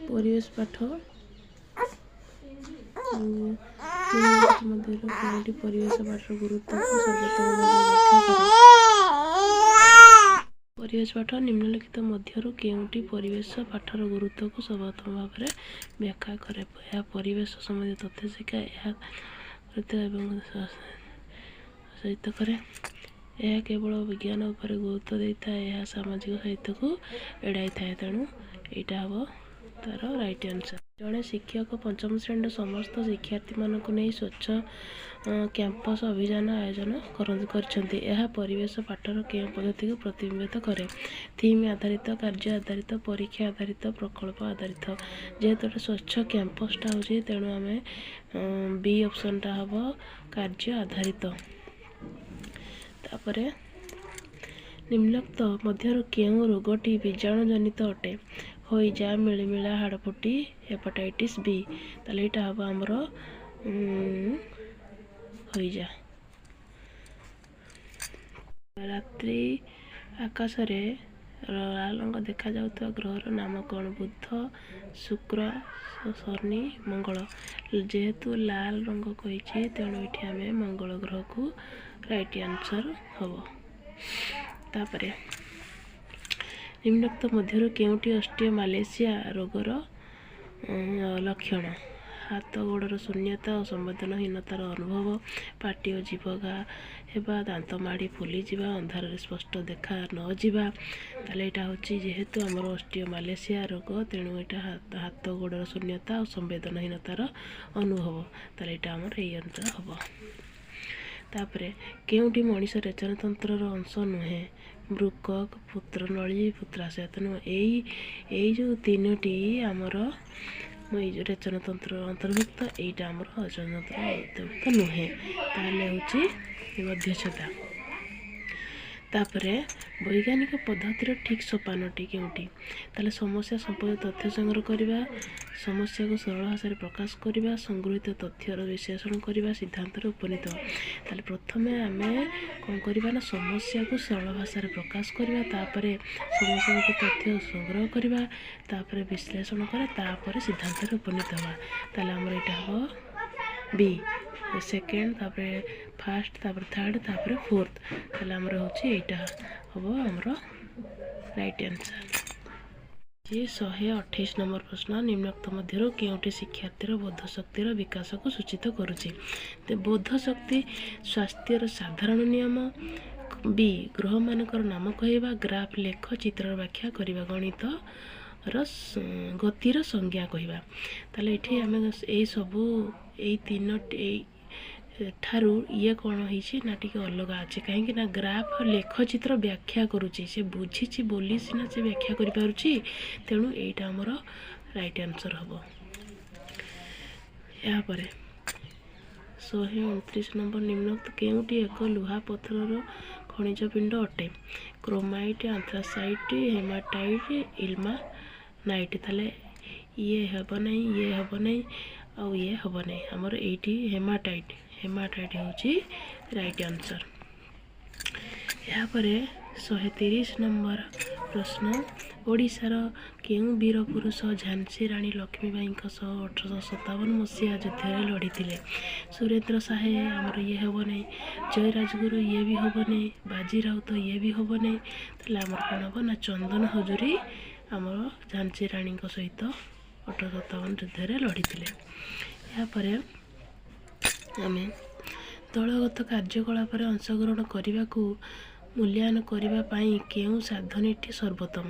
परिवेश पाठ परिवेश पाठर गुरुत्व परिवेश पाठ निम्नलिखित मध्यरु केउंटी परिवेश पाठर गुरुत्व को सर्वोत्तम भाव में व्याख्या करे। यह परिवेश संबंधी तथ्य शिक्षा सहित करे। यह केवल विज्ञान उपर गुरुत्व देता है, यह सामाजिक साहित्य को एड़ाई थाए। तेणु यहाँ हम तार राइट आंसर। जड़े शिक्षक पंचम श्रेणी समस्त शिक्षार्थी मानक नहीं स्वच्छ कैंपस अभियान आयोजन कर परिवेश पाठर के पद्धति को प्रतिबिंबित करे। थीम आधारित, कार्य आधारित, परीक्षा आधारित, प्रकल्प आधारित। जेहेतु स्वच्छ कैंपसटा हो तेणु आम बी ऑप्शनटा हम कार्य आधारित। तापर निम्नलिखित मध्यरु केउं रोगटी बीजाणु जनित अटे? हईजा, मिलमिला, हाड़फुटी, हेपाटाइटिस बी। ताले एटा हम आमर हईजा। रात्रि आकाश रे लाल रंग देखा जाउता ग्रहर नाम कौन? बुध, शुक्र, शनि, मंगल। जेहेतु लाल रंग कही तेणु ये आम मंगल ग्रह को राइट आंसर हम। तापर निम्नलिखित मध्यरु केउंटी ऑस्टियोमालेशिया रोगर लक्षण? हाथ गोड़र शून्यता, संवेदनहीनतार अनुभव, पाटी और जीभ घा हेबा, दांत माड़ी फुली जावा, अंधार स्पष्ट देखा न जावा। ताले एटा होची जेहेतु हमर ऑस्टियोमालेशिया रोग तेणु एटा हाथ गोड़र शून्यता और संवेदनहीनतार अनुभव। ताले एटा हमर एई आंसर हबो। तापरे केउंटी मनीष रेचनतंत्रर अंश नुहे? बृकक, पुत्रनली, पुत्राशय। तेणु यही जो तीनोटी आमर रेचनतंत्र अंतर्भुक्त, यहीटा आमर रेचनतंत्र अंतर्भुक्त नुहे। ताहले होची मध्यच्छदा। तापरे वैज्ञानिक पद्धतिर ठीक सोपानटी केउंटी? ताले समस्या संपर्क तथ्य संग्रह करवा, समस्या को सरल भाषा प्रकाश करवा, संगृहित तथ्यर विश्लेषण करवा, सिद्धांत उपनीत। ताले प्रथमे आमे कौन करवा ना समस्या को सरल भाषा प्रकाश करवा, तापरे समस्या को तथ्य संग्रह करवा, तापरे विश्लेषण करा, तापरे सिद्धांत उपनीत हवा। ताले हमर एटा हो बी सेकेंड, तापरे फास्ट, तापरे थर्ड, तापरे फोर्थ। ताले हमर होची एटा हबो हमर राइट आंसर। 128 नंबर प्रश्न। निम्नलिखित मध्यरु केउंटी शिक्षार्थीर बोध शक्तिर विकास को सूचित करुछि? बोध शक्ति स्वास्थ्यर साधारण नियम, बी ग्रह मानकर नाम कहवा, ग्राफ लेख, चित्र व्याख्या करवा, गणित गतिर संज्ञा कहवा। ताले एठी आमे एई सबु एई तीनोटी ठारू ये कौन होइछि ना टिके अलग अच्छे कहीं ना ग्राफ लेख चित्र व्याख्या करुच्ची से बुझी बोली सीना से व्याख्या करि पारुछि। तेणु एटा हमर राइट आंसर हम। यहाँ पर 129 नंबर। निम्नलिखित केउंटी एक लुहा पत्थर खनिज पिंड अटे? Chromite, anthracite, haematite, ilmenite. ताले ये हेब नहीं, ये हेब नहीं और ये हेब नहीं। हमर एटी हेमाटाइट होची राइट आंसर। यहाँ पर 130 नंबर प्रश्न। ओडिशार केउं वीर पुरुष झांसी राणी लक्ष्मीबाई 1857 मसीहा युद्ध लड़ी? सुरेंद्र साहे आमर ये हेब नहीं, जय राजगुरु ये भी हेब नहीं, बाजी राउत ये भी हेब नहीं। ताले आमर कौन हम ना चंदन हजूरी आमर झांसी राणी सहित 1857 युद्ध लड़ी। यहाँ पर आमे दलगत कार्यकलाप अंशग्रहण करने को मूल्यांकन करने केउं साधनटी सर्वोत्तम?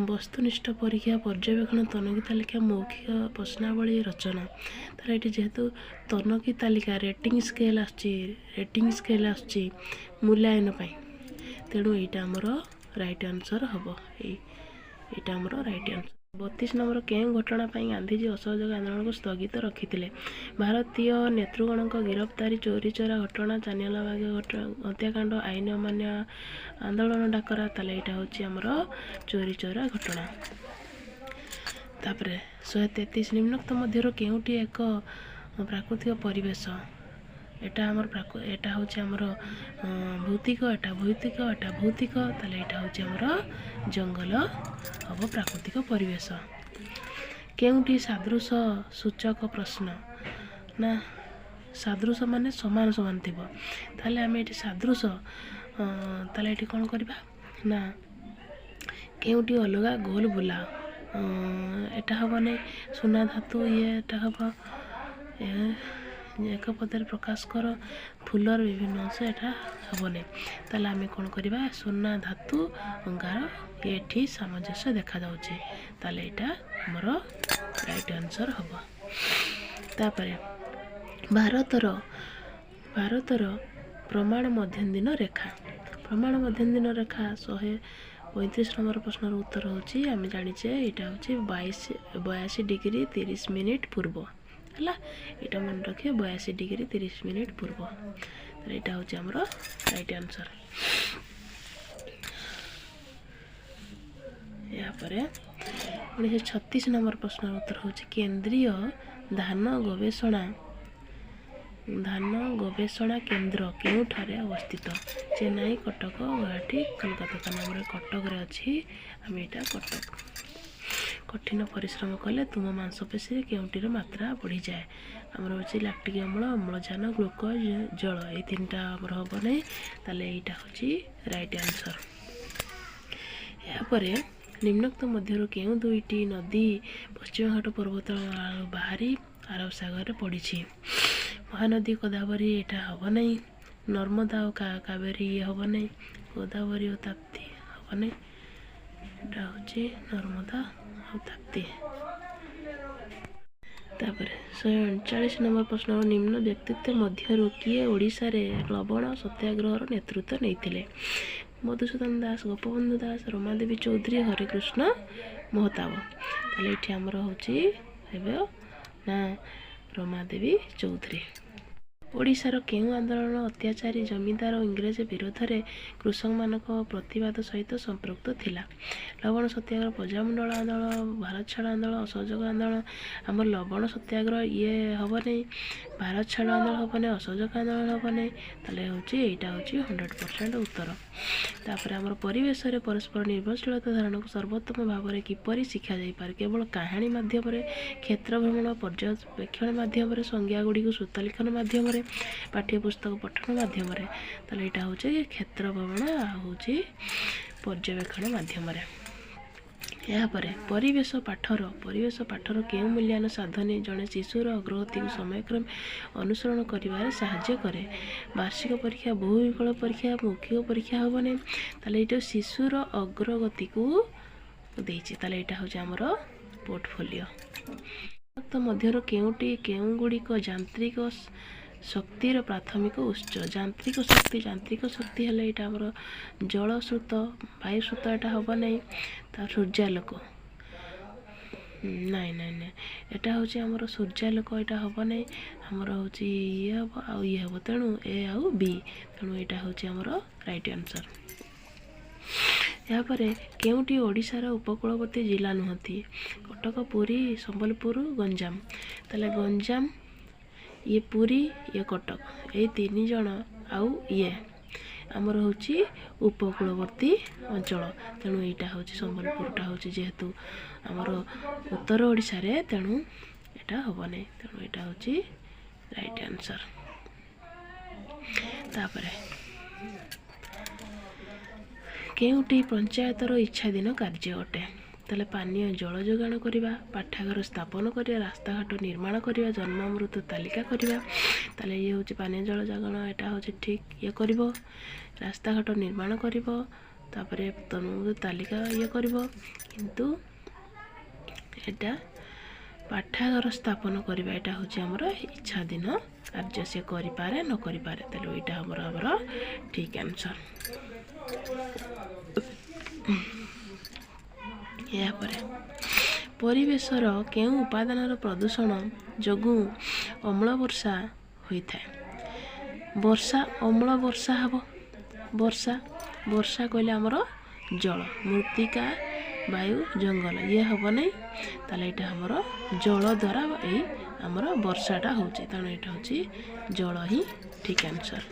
वस्तुनिष्ठ परीक्षा, पर्यवेक्षण, तनखी तालिका, मौखिक प्रश्नावली रचना। तार ये जेहेतु तनखी तालिका रेटिंग स्केल आसुची मूल्यांकन पाई, तेणु यहाँ आमर राइट आंसर हम। यहाँ आमर राइट आंसर। 32 नंबर। केउं घटना पाई गांधीजी असहयोग आंदोलन को स्थगित रखिथिले? भारतीय नेतृगण गिरफ्तारी, चोरी चोरा घटना, जालियानवाला बाग हत्याकांड, आईन अमान्य आंदोलन डाकरा। ताले एटा होची हमर चोरी चोरा घटना। तापरे 133 निम्नलिखित मध्यरु केउंटी एक प्राकृतिक परिवेश? एटा हमर एटा होची हमर भौतिक, एटा भौतिक, एटा भौतिक। ताले एटा होची हमर जंगल अब प्राकृतिक परिवेश। କେଉଁଠି ସାଦୃଶ ସୂଚକ ପ୍ରଶ୍ନ ନା ସାଦୃଶ ମାନେ ସମାନ ସମାନ ଥିବ। ତାହେଲେ ଆମେ ଏଠି ସାଦୃଶ ତାହେଲେ ଏଠି କ'ଣ କରିବା ନା କେଉଁଠି ଅଲଗା ଗୋଲ ବୁଲାଅ ଏଟା ହେବନି ସୁନା ଧାତୁ ଏଟା ହେବ ଏକ ପଦରେ ପ୍ରକାଶ କର ଫୁଲର ବିଭିନ୍ନ ଅଂଶ ଏଟା ହେବନି। ତାହେଲେ ଆମେ କ'ଣ କରିବା ସୁନା ଧାତୁ ଅଙ୍ଗାର ଏଠି ସାମଞ୍ଜସ୍ୟ ଦେଖାଯାଉଛି ତାହେଲେ ଏଇଟା ଆମର ରାଇଟ୍ ଆନ୍ସର୍ ହେବ। ତାପରେ ଭାରତର ପ୍ରମାଣ ମଧ୍ୟନ୍ଦିନ ରେଖା 135 ନମ୍ବର ପ୍ରଶ୍ନର ଉତ୍ତର ହେଉଛି ଆମେ ଜାଣିଛେ ଏଇଟା ହେଉଛି 82 ଡିଗ୍ରୀ 30 ମିନିଟ୍ ପୂର୍ବ ହେଲା। ଏଇଟା ମନେ ରଖିବେ 82 ଡିଗ୍ରୀ 30 ମିନିଟ୍ ପୂର୍ବ। ତାହେଲେ ଏଇଟା ହେଉଛି ଆମର ରାଇଟ୍ ଆନ୍ସର୍। ଏହାପରେ 1936 ନମ୍ବର ପ୍ରଶ୍ନର ଉତ୍ତର ହେଉଛି କେନ୍ଦ୍ରୀୟ ଧାନ ଗବେଷଣା କେନ୍ଦ୍ର କେଉଁଠାରେ ଅବସ୍ଥିତ? ଚେନ୍ନାଇ, କଟକ, ଗୁଆହାଟୀ, କୋଲକାତା। ତାହେଲେ ଆମର କଟକରେ ଅଛି। ଆମେ ଏଇଟା କଟକ। କଠିନ ପରିଶ୍ରମ କଲେ ତୁମ ମାଂସପେଶୀରେ କେଉଁଟିର ମାତ୍ରା ବଢ଼ିଯାଏ? ଆମର ହେଉଛି ଲାକ୍ଟିକ୍ ଅମ୍ଳ, ଅମ୍ଳଜାନ, ଗ୍ଲୁକୋଜ୍, ଜଳ। ଏଇ ତିନିଟା ଆମର ହେବ ନାହିଁ। ତାହେଲେ ଏଇଟା ହେଉଛି ରାଇଟ୍ ଆନ୍ସର୍। ଏହାପରେ ନିମ୍ନୋକ୍ତ ମଧ୍ୟରୁ କେଉଁ ଦୁଇଟି ନଦୀ ପଶ୍ଚିମଘାଟ ପର୍ବତମାଳାରୁ ବାହାରି ଆରବ ସାଗରରେ ପଡ଼ିଛି? ମହାନଦୀ ଗୋଦାବରୀ ଏଇଟା ହେବ ନାହିଁ। ନର୍ମଦା ଓ କାବେରୀ ଇଏ ହେବ ନାହିଁ। ଗୋଦାବରୀ ଓ ତାପ୍ତି ହେବ ନାହିଁ। ଏଇଟା ହେଉଛି ନର୍ମଦା ଆଉ ତାପ୍ତି। ତାପରେ 139 ନମ୍ବର ପ୍ରଶ୍ନର ନିମ୍ନ ବ୍ୟକ୍ତିତ୍ୱ ମଧ୍ୟରୁ କିଏ ଓଡ଼ିଶାରେ ଲବଣ ସତ୍ୟାଗ୍ରହର ନେତୃତ୍ୱ ନେଇଥିଲେ? ମଧୁସୂଦନ ଦାସ, ଗୋପବନ୍ଧୁ ଦାସ, ରମାଦେବୀ ଚୌଧୁରୀ, ହରେକୃଷ୍ଣ ମହତାବ। ତାହେଲେ ଏଠି ଆମର ହେଉଛି ଏବେ ନା ରମାଦେବୀ ଚୌଧୁରୀ। ଓଡ଼ିଶାର କେଉଁ ଆନ୍ଦୋଳନ ଅତ୍ୟାଚାରୀ ଜମିଦାର ଓ ଇଂରେଜ ବିରୋଧରେ କୃଷକମାନଙ୍କ ପ୍ରତିବାଦ ସହିତ ସମ୍ପୃକ୍ତ ଥିଲା? ଲବଣ ସତ୍ୟାଗ୍ରହ, ପ୍ରଜାମଣ୍ଡଳ ଆନ୍ଦୋଳନ, ଭାରତ ଛାଡ଼ ଆନ୍ଦୋଳନ, ଅସହଯୋଗ ଆନ୍ଦୋଳନ। ଆମର ଲବଣ ସତ୍ୟାଗ୍ରହ ଇଏ ହେବ ନାହିଁ, ଭାରତ ଛାଡ଼ ଆନ୍ଦୋଳନ ହେବ ନାହିଁ, ଅସହଯୋଗ ଆନ୍ଦୋଳନ ହେବ ନାହିଁ। ତାହେଲେ ହେଉଛି ଏଇଟା ହେଉଛି 100% ଉତ୍ତର। ତାପରେ ଆମର ପରିବେଶରେ ପରସ୍ପର ନିର୍ଭରଶୀଳତା ଧାରଣାକୁ ସର୍ବୋତ୍ତମ ଭାବରେ କିପରି ଶିଖାଯାଇପାରେ? କେବଳ କାହାଣୀ ମାଧ୍ୟମରେ, କ୍ଷେତ୍ର ଭ୍ରମଣ, ପର୍ଯ୍ୟବେକ୍ଷଣ ମାଧ୍ୟମରେ, ସଂଜ୍ଞାଗୁଡ଼ିକୁ ଶ୍ରୁତଲିଖନ ମାଧ୍ୟମରେ, ପାଠ୍ୟପୁସ୍ତକ ପଠନ ମାଧ୍ୟମରେ। ତାହେଲେ ଏଇଟା ହେଉଛି କ୍ଷେତ୍ର ଭ୍ରମଣ ଆଉ ହେଉଛି ପର୍ଯ୍ୟବେକ୍ଷଣ ମାଧ୍ୟମରେ। ଏହାପରେ ପରିବେଶ ପାଠର କେଉଁ ମୂଲ୍ୟାୟନ ସାଧନ ଜଣେ ଶିଶୁର ଅଗ୍ରଗତିକୁ ସମୟକ୍ରମେ ଅନୁସରଣ କରିବାରେ ସାହାଯ୍ୟ କରେ? ବାର୍ଷିକ ପରୀକ୍ଷା, ବହୁ ବିକଳ୍ପ ପରୀକ୍ଷା, ମୌଖିକ ପରୀକ୍ଷା ହେବ ନାହିଁ। ତାହେଲେ ଏଇଟା ଶିଶୁର ଅଗ୍ରଗତିକୁ ଦେଇଛି। ତାହେଲେ ଏଇଟା ହେଉଛି ଆମର ପୋର୍ଟଫୋଲିଓ। ମଧ୍ୟରୁ କେଉଁଗୁଡ଼ିକ ଯାନ୍ତ୍ରିକ ଶକ୍ତିର ପ୍ରାଥମିକ ଉତ୍ସ? ଯାନ୍ତ୍ରିକ ଶକ୍ତି ହେଲେ ଏଇଟା ଆମର ଜଳସ୍ରୋତ, ବାୟୁସ୍ରୋତ ଏଇଟା ହେବ ନାହିଁ। ତା ସୂର୍ଯ୍ୟାଲୋକ ନାଇଁ ଏଇଟା ହେଉଛି ଆମର ସୂର୍ଯ୍ୟାଲୋକ ଏଇଟା ହେବ ନାହିଁ। ଆମର ହେଉଛି ଇଏ ହେବ ଆଉ ଇଏ ହେବ। ତେଣୁ ଏ ଆଉ ବି, ତେଣୁ ଏଇଟା ହେଉଛି ଆମର ରାଇଟ୍ ଆନ୍ସର୍। ଏହାପରେ କେଉଁଟି ଓଡ଼ିଶାର ଉପକୂଳବର୍ତ୍ତୀ ଜିଲ୍ଲା ନୁହନ୍ତି? କଟକ, ପୁରୀ, ସମ୍ବଲପୁର, ଗଞ୍ଜାମ। ତାହେଲେ ଗଞ୍ଜାମ, ଇଏ ପୁରୀ, ଇଏ କଟକ, ଏଇ ତିନି ଜଣ ଆଉ ଇଏ ଆମର ହେଉଛି ଉପକୂଳବର୍ତ୍ତୀ ଅଞ୍ଚଳ। ତେଣୁ ଏଇଟା ହେଉଛି ସମ୍ବଲପୁରଟା ହେଉଛି ଯେହେତୁ ଆମର ଉତ୍ତର ଓଡ଼ିଶାରେ, ତେଣୁ ଏଇଟା ହେବ ନାହିଁ। ତେଣୁ ଏଇଟା ହେଉଛି ରାଇଟ୍ ଆନ୍ସର୍। ତାପରେ କେଉଁଟି ପଞ୍ଚାୟତର ଇଚ୍ଛାଧୀନ କାର୍ଯ୍ୟ ଅଟେ? ତାହେଲେ ପାନୀୟ ଜଳ ଯୋଗାଣ କରିବା, ପାଠାଗାର ସ୍ଥାପନ କରିବା, ରାସ୍ତାଘାଟ ନିର୍ମାଣ କରିବା, ଜନ୍ମ ମୃତ୍ୟୁ ତାଲିକା କରିବା। ତାହେଲେ ଇଏ ହେଉଛି ପାନୀୟ ଜଳ ଯୋଗାଣ, ଏଇଟା ହେଉଛି ଠିକ୍ ଇଏ କରିବ। ରାସ୍ତାଘାଟ ନିର୍ମାଣ କରିବ, ତାପରେ ଜନ୍ମ ମୃତ୍ୟୁ ତାଲିକା ଇଏ କରିବ। କିନ୍ତୁ ଏଇଟା ପାଠାଗାର ସ୍ଥାପନ କରିବା ଏଇଟା ହେଉଛି ଆମର ଇଚ୍ଛାଧୀନ କାର୍ଯ୍ୟ, ସେ କରିପାରେ ନ କରିପାରେ। ତେଣୁ ଏଇଟା ଆମର ଠିକ୍ ଆନ୍ସର୍। ଏହାପରେ ପରିବେଶର କେଉଁ ଉପାଦାନର ପ୍ରଦୂଷଣ ଯୋଗୁଁ ଅମ୍ଳ ବର୍ଷା ହୋଇଥାଏ? ଅମ୍ଳ ବର୍ଷା ହେବ। ବର୍ଷା କହିଲେ ଆମର ଜଳ, ମୃତ୍ତିକା, ବାୟୁ, ଜଙ୍ଗଲ ଇଏ ହେବ ନାହିଁ। ତାହେଲେ ଏଇଟା ଆମର ଜଳ ଦ୍ୱାରା ଏଇ ଆମର ବର୍ଷାଟା ହେଉଛି। ତେଣୁ ଏଇଟା ହେଉଛି ଜଳ ହିଁ ଠିକ୍ ଆନ୍ସର୍।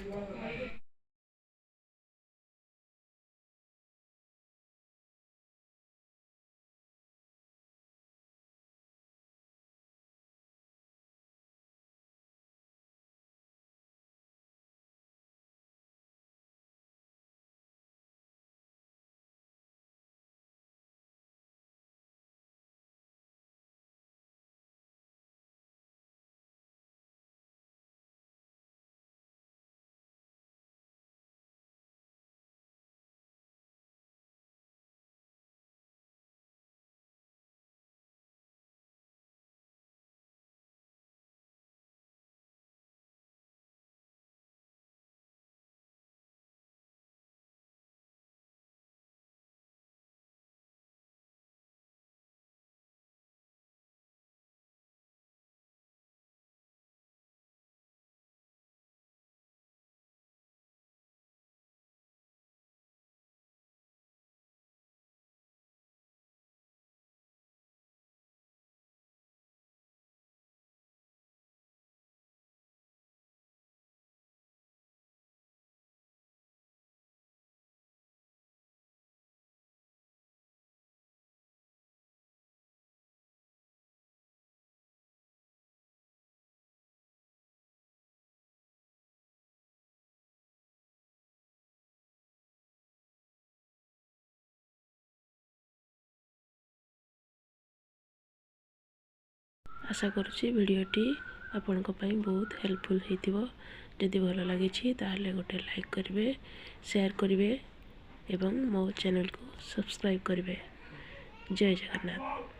आशा करुँची भिडियोटी आपनको पाई बहुत हेल्पफुल होइतिबो। जदि भल लगी ताहले गोटे लाइक करेंगे, शेयर करेंगे एवं मो चैनल को सब्सक्राइब करेंगे। जय जगन्नाथ।